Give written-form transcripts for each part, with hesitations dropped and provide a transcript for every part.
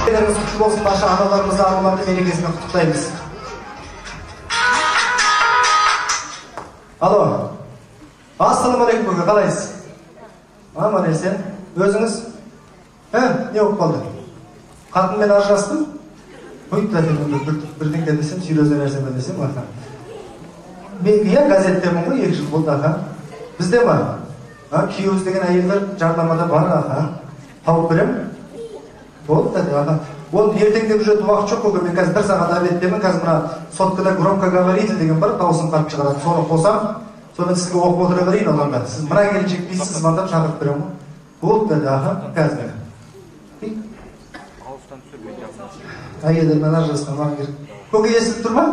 Күтүлөрүңүз кutlu болсун, баша аналарыбызды, аналарды мерекесине куттуктайбыз. Alo. Assalamu alaikum, қалайсыз? Аман есен. Өзіңіз? Не болып қалды? Қатынмен ажырастым? Бірдеңке десем, сөйлеузе нәрсеме десем, мен газеттермін ғой, 2 жыл болды, бізде ма? Күйеуіз деген әйелдер жарнамада бар, тауып берем? Болды, ол ертеңдегі жүретін уақыт жоқ қой, мен қазір 1 сағат обедтемін, қазір мына соткада громкоговоритель деген бар, дауысын қарып шығарады, соны қосам, соны сізге оқып отыра берейін оларға. Сіз мына келіншек дейсіз, звондап шақырып берем ғой. Болды деді, қазір. Әйелдермен ажырасқан маған керек. Көке естіліп тұр ма?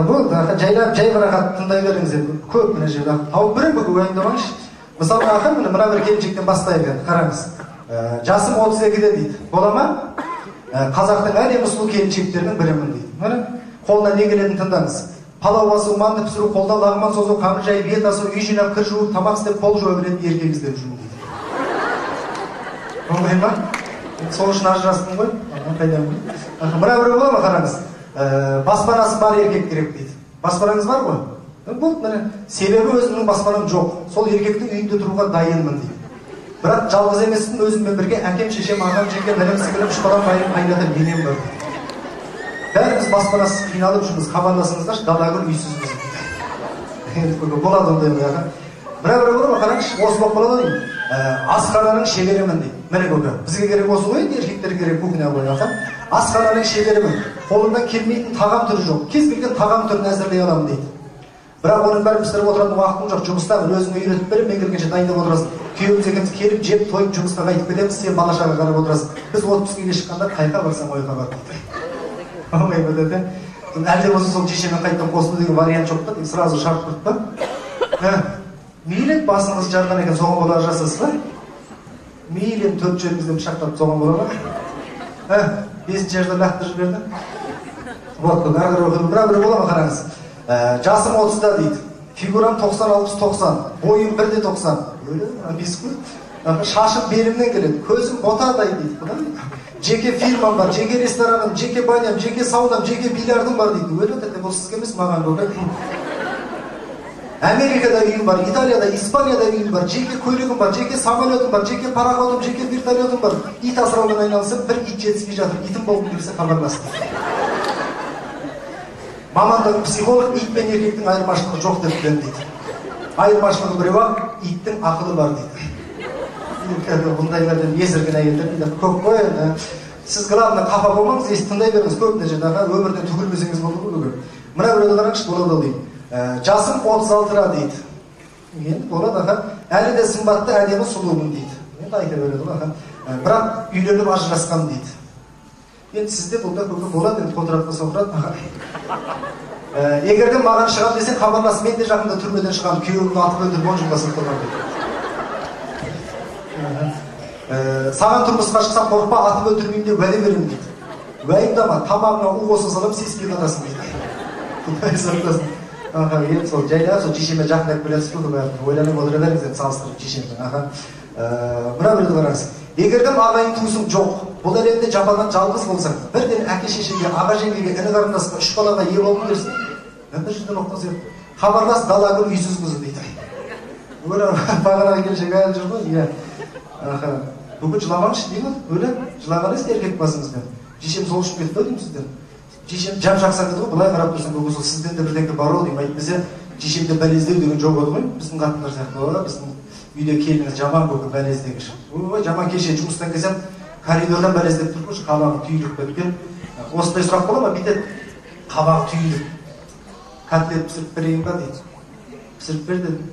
Болды, жайлап, жай бірақат тыңдай беріңіз. Көп міне жерде тауып берем көке, уайымдамаңызшы. Мысалы, мына бір келіншектен бастайық, қараңыз. Жасым 32-де дейді. Бола ма? Қазақтың әдемі сұлу келіншектерінің бірімін дейді. Қолына не келетінін тыңдаңыз. Палау басу, манды пісіру, қолда лағман созу, қамыр жайып, ет асу, үй жинап, кір жуып, тамақ істеп, пол жуа білетін еркегіздер жүрмін дейді. Оңай ма? Сол үшін ажырастым ғой. Мына біреу бола ма, қараңыз. Баспанасы бар еркек керек дейді. Баспанаңыз бар ғой? Болды, міне. Себебі өзімнің баспанам жоқ. Сол еркектің үйінде тұруға дайынмын дейді. Бірақ жалғыз емеспін, өзіммен бірге әкем, шешем, ағам, жеңгем, інім, сіңілім, шұбалам, байым, қайнатым, енем бар. Бәріміз баспанасыз қиналып жүрміз, хабарласыңыздаршы, далагүл үйсізбіз дейді. Болады ондай ма? Бір бола ма, қараңызшы, осы болып болады деймін. Асхананың шеберімін дейді. Міне көке, бізге керек осы ғой, еркектер керек кухня қойған. Асхананың шеберімін. Қолымдан келмейтін тағам түрі жоқ. Кез келген тағам түрін әзірлей аламын дейді. Бірақ оның бәрін пісіріп отыратын уақытым жоқ, жұмыстамын, өзіңе үйретіп берем, мен келгенше дайындап отырасың. Күйеуіміз екеуміз келіп, жеп, тойып, жұмысқа қайтып кетеміз, сен бала-шаға қарап отырасың. Біз отпускіге шыққанда қайқа барсаң ойға бар дейді. Ой, бөтеді. Әлде болса сол шешемен қайттан қосылу деген вариант жоқ па? Сразу шарт тұрып па? Мейлі басыңыз жарған екен, соған бола жасасыз ба? Мейлі 4 жерімізден пышақтап соған бола ма? 5 жерді лақтырып жіберді. Вот, әргір оқыдым. Бір бола ма, қараңыз. Жасым 30-да дейді. Фигурам 90-60-90. Бойым 1-90. Бес қой. Шашым белімнен келеді. Көзім ботадай дейді. Жеке фирмам бар, жеке рестораным, жеке баням, жеке саудам, жеке бильярдым бар дейді. Өлі бұл сізге емес, маған көке. Америкада үйім бар, Италияда, Испанияда үйім бар, жеке көлігім бар, жеке самолетім бар, жеке пароходым, жеке вертолетім бар. Ит асыраумен айналысып, бір ит жетіспей жатыр. Итім болып келсе хабарласты. Мамандығы психолог, ит пен еркектің айырмашылығы жоқ деп білем дейді. Айырмашылығы біреу-ақ, иттің ақылы бар дейді. Бұндайлардан есірген әйелдер дейді. Көп қой, сіз главное қапа болмаңыз, есі тыңдай беріңіз, көп нәрсе өмірден түгілмесеңіз болды ғой. Мына біреуді қараңызшы, болады дейді. Жасым 36-да дейді. Енді болады, әлі де сымбатты, әдемі сұлумын дейді. Енді айта береді ғой. Бірақ үйленіп ажырасқан дейді. Енді сізде бұлда көке болады, енді контрактқа соқырады. Егерде маған шығам десең, хабарлас, мен де жақында түрмеден шығам, күйеуімді атып өлтіріп 10 жылға сылтырған дейді. Саған тұрмысқа шықсам қорықпа, атып өлтірмеймін де уәде беремін дейді. Уәйімдама, тамағына у қоса салам, сеспей қатасың дейді. Құдай сақтасын. Енді сол жайда, сол шешеме жақындап келесіз ғой, ойланып отыра беріңіз, енді салыстырып шешеммен. Мына бірді қараңыз. Егерден ағайын туысың жоқ, бұл әлемде жападан жалғыз болсаң, бірден әке шешеге, аға жеңгеге, іні қарындасқа, 3 балаға ие болғың келсін. Бір жерден оқыңыз еді. Хабарлас, далагүл үйсіз қызы дейді. Бағанаға келіншек әлі жүр ғой, иә. Бүгін жыламаңызшы деймін, өлі жылағаныз еркек басыңызбен. Шешем сол үшін кетті деймін сізден. Шешем жап жақсақ еді ғой, былай қарап тұрсын, бұл сізден де бірдеңке бар ол деймін. Әйтпесе шешемде бәлездеу деген жоқ еді ғой, біздің қатындар сияқты, біздің үйде келіңіз жаман көкі бәлездегіш. Жаман кеше жұмыстан келсем, коридордан бәлездеп тұр ғой, қабағы түйіліп кеткен. Осындай сұрақ бола ма? Бүйтеді, қабағы түйіліп. Котлет пісіріп берейін ба дейді. Пісіріп бер дедім.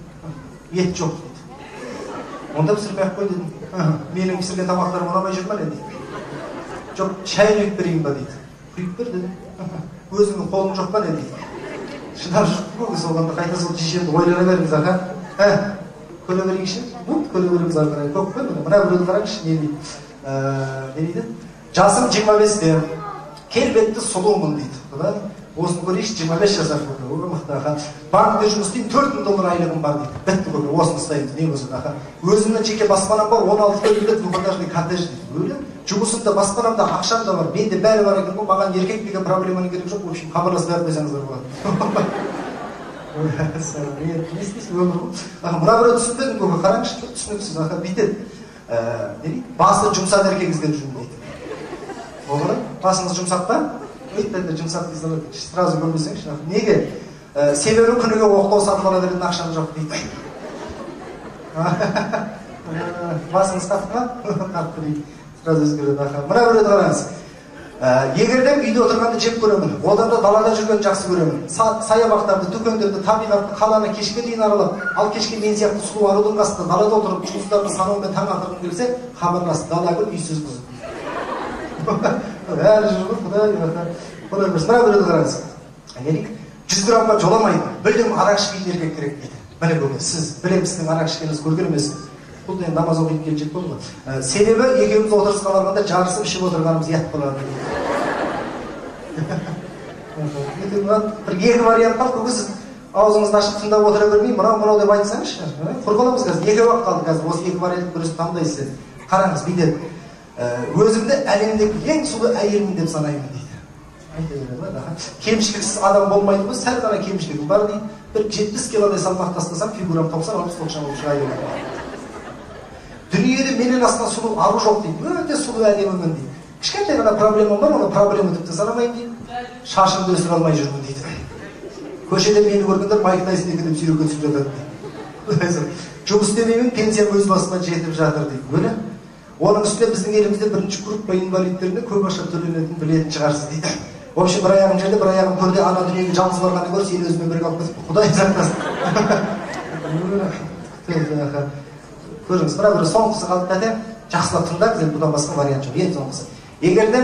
Ет жоқ дейді. Онда пісірмей-ақ қой дедім. Менің пісірген тамақтарым ұнамай жүр ма не дейді. Жоқ, шай құйып берейін ба дейді. Құйып бер дедім. Өзіңнің қолың жоқ па не дейді. Шыдап жүріп көңіл солғанда қайта сол шешемді ойлана беріңіз аға. Көре берейікші? Көре беріңіз арқарай. Көп қой мына біреуді қараңызшы не дейді. Не дейді? Жасым 25-те. Келбетті сұлумын дейді. Осыны көрейікші 25 жасар көке. Өгі мықты аға. Банкте жұмыс істеймін, $4000 айлығым бар дейді. Бітті көке, осыны ұстаймыз. Не болсын аға. Өзімнің жеке баспанам бар, 16 бөлмелі двухэтажный коттедж дейді. Өлі Жұмысымда, баспанамда, ақшамда бар, менде бәрі бар екен ғой, маған еркек деген проблеманың керегі жоқ. В общем, хабарласып беріп қойсаңыздар болады. Не істейсің, өмір ғой. Мына біреу түсінбедім көке, қараңызшы, түсініксіз, бүйтеді. Не дейді? Басы жұмсақ еркек іздеп жүрмін дейді. Ол қарай, басыңыз жұмсақ па? Өйтті жұмсақ іздеп, сразу көрмесеңізші. Неге? Себебі күніге оқтау сатып ала беретін ақшам жоқ дейді. Басыңыз қатты ма? Қатты дейді. Сразу өзгереді. Мына біреуді қараңыз. Егерде үйде отырғанды жеп көремін, одан да далада жүргенді жақсы көремін. Саябақтарды, дүкендерді, табиғатты, қаланы кешке дейін аралап, ал кешке мен сияқты сұлу арудың қасында далада отырып жұлдыздарды санаумен таң атырғым келсе, хабарлас, дала гүл үйсіз қыз. Әлі жүріп, құдай берсін. Мына біреуді қараңыз. 100 граммға жоламайды, білдім арақ ішпейтін еркек керек дейді. Міне көке, сіз білем сіздің арақ ішкеніңіз көрген емессіз. Бұл да намаз оқиды келіншек болды ғой. Себебі екеуміз отырысқа барғанда жарысып ішіп отырғанымыз ұят болады. Бір екі вариант бар, көке сіз аузыңызды ашып тыңдап отыра бермей, мынау деп айтсаңызшы. Құрғаламыз қазір, екеу ақ қалды қазір, осы екі вариантты бірісі таңдайсыз. Қараңыз, бүйтеді. Өзімді әлемдегі ең сұлу әйелмін деп санаймын дейді. Кемшіліксіз адам болмайды ғой, сәл ғана кемшілігім бар дейді. Бір 70 килодай салмақ тастасам, фигурам 90-60 болып шыға келеді. Дүниеде менен астынан сұлу ару жоқ дейді. Өте сұлу әдемімін дейді. Кішкентай ғана проблемам бар, оны проблема тіпті санамаймын дейді. Шашымды өсіре алмай жүрмін дейді. Көшеде мені көргендер Майк Тайсон екеуі сүйрекке түсіп жатады дейді. Жұмыс істемеймін, пенсиям өз басыма жетіп жатыр дейді. Өлі? Оның үстіне біздің елімізде бірінші группа инвалидтеріне көп ақша төленетінін білетін шығарсыз дейді. В общем, бір аяғым жерде, бір аяғым көрде, ана дүниеге жалғыз барғанын көрсе, сені өзімен бірге алып кетіп, Құдай сақтасын. Көріңіз, бір соңғысы қалды да, жақсылап тыңдаңыз, енді бұдан басқа вариант жоқ, ең соңғысы. Егерде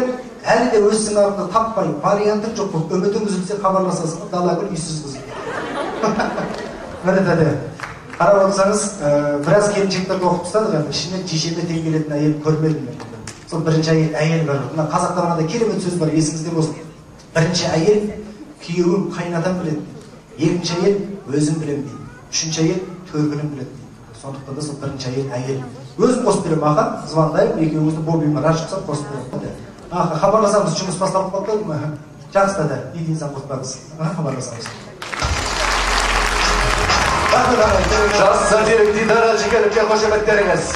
әлі де өз сыңарыңды таппай, вариантың жоқ болып, үмітің үзілсе хабарласасың, дала гүл үйсіз қыз. Міне дәде, қарап отырсаңыз, біраз келіншектерді оқып тастадық, енді ішіне жешеме тең келетін әйел көрмедім. Сол бірінші әйел бар. Мына қазақтар ғана керемет сөз бар, есіңізде болсын. Бірінші әйел күйеуім қайнатам біледі. Екінші әйел өзім білем дейді. Үшінші әйел төркінім біледі дейді. Сондықтан да сол бірінші әйел. Өзім қосып берем, аға, звондаймын, екеуіңізді бобимен ашықсам қосып берем. Аға, хабарласамыз, жұмыс басталып қалды ма? Жақсы да, ит инсан құртпаңыз. Хабарласамыз. Жас сатирик Дидара Жігеровке қошеметтеріңіз.